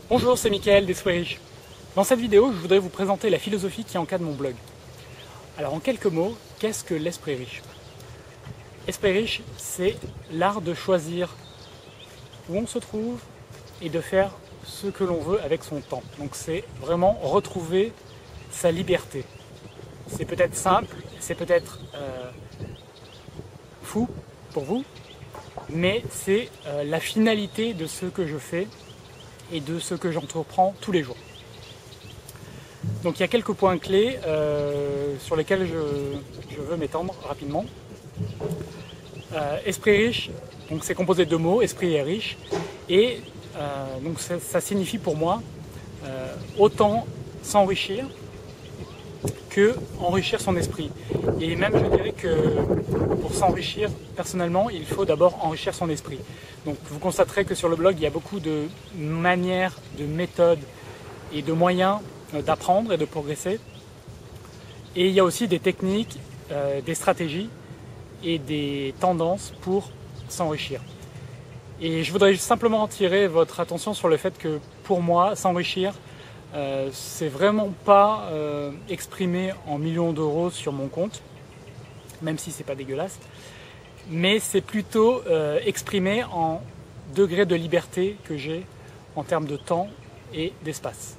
Bonjour, c'est Mickaël d'Esprit Riche. Dans cette vidéo, je voudrais vous présenter la philosophie qui encadre mon blog. Alors en quelques mots, qu'est-ce que l'Esprit Riche? Esprit Riche, c'est l'art de choisir où on se trouve et de faire ce que l'on veut avec son temps. Donc c'est vraiment retrouver sa liberté. C'est peut-être simple, c'est peut-être fou pour vous, mais c'est la finalité de ce que je fais et de ce que j'entreprends tous les jours. Donc il y a quelques points clés sur lesquels je veux m'étendre rapidement. Esprit riche, donc c'est composé de deux mots, esprit et riche, et donc ça signifie pour moi autant s'enrichir que enrichir son esprit. Et même je dirais que pour s'enrichir personnellement, il faut d'abord enrichir son esprit. Donc vous constaterez que sur le blog, il y a beaucoup de manières, de méthodes et de moyens d'apprendre et de progresser. Et il y a aussi des techniques, des stratégies et des tendances pour s'enrichir. Et je voudrais simplement attirer votre attention sur le fait que pour moi, s'enrichir, c'est vraiment pas exprimé en millions d'euros sur mon compte, même si c'est pas dégueulasse, mais c'est plutôt exprimé en degré de liberté que j'ai en termes de temps et d'espace.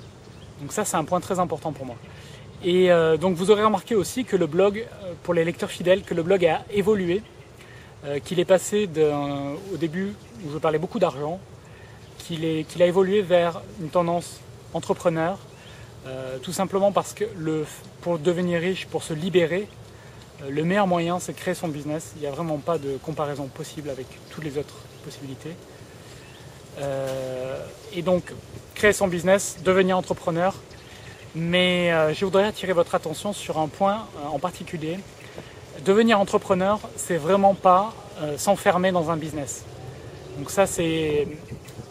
Donc ça, c'est un point très important pour moi. Et donc vous aurez remarqué aussi que le blog, pour les lecteurs fidèles, que le blog a évolué, qu'il est passé au début où je parlais beaucoup d'argent, qu'il a évolué vers une tendance entrepreneur, tout simplement parce que pour devenir riche, pour se libérer, le meilleur moyen c'est de créer son business. Il n'y a vraiment pas de comparaison possible avec toutes les autres possibilités. Et donc créer son business, devenir entrepreneur, mais je voudrais attirer votre attention sur un point en particulier. Devenir entrepreneur, c'est vraiment pas s'enfermer dans un business. Donc ça, c'est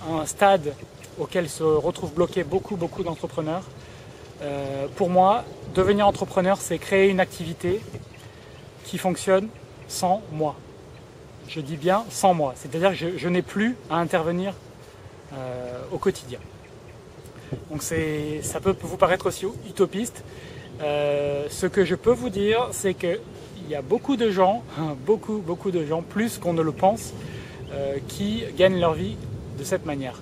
un stade auquel se retrouvent bloqués beaucoup d'entrepreneurs. Pour moi, devenir entrepreneur, c'est créer une activité qui fonctionne sans moi. Je dis bien sans moi, c'est-à-dire que je n'ai plus à intervenir au quotidien. Donc ça peut vous paraître aussi utopiste. Ce que je peux vous dire, c'est qu'il y a beaucoup de gens, beaucoup de gens, plus qu'on ne le pense, qui gagnent leur vie de cette manière.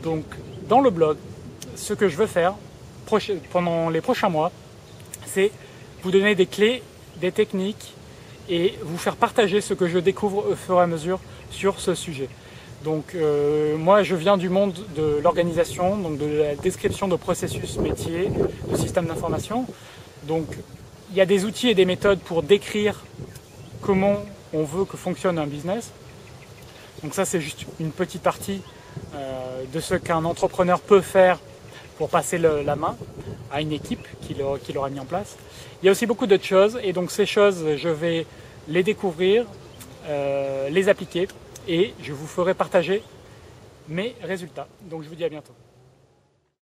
Donc dans le blog, ce que je veux faire pendant les prochains mois, c'est vous donner des clés, des techniques et vous faire partager ce que je découvre au fur et à mesure sur ce sujet. Donc moi je viens du monde de l'organisation, donc de la description de processus métiers, de systèmes d'information. Donc il y a des outils et des méthodes pour décrire comment on veut que fonctionne un business. Donc ça c'est juste une petite partie de ce qu'un entrepreneur peut faire pour passer la main à une équipe qu'il aura mis en place. Il y a aussi beaucoup d'autres choses et donc ces choses je vais les découvrir, les appliquer et je vous ferai partager mes résultats. Donc je vous dis à bientôt.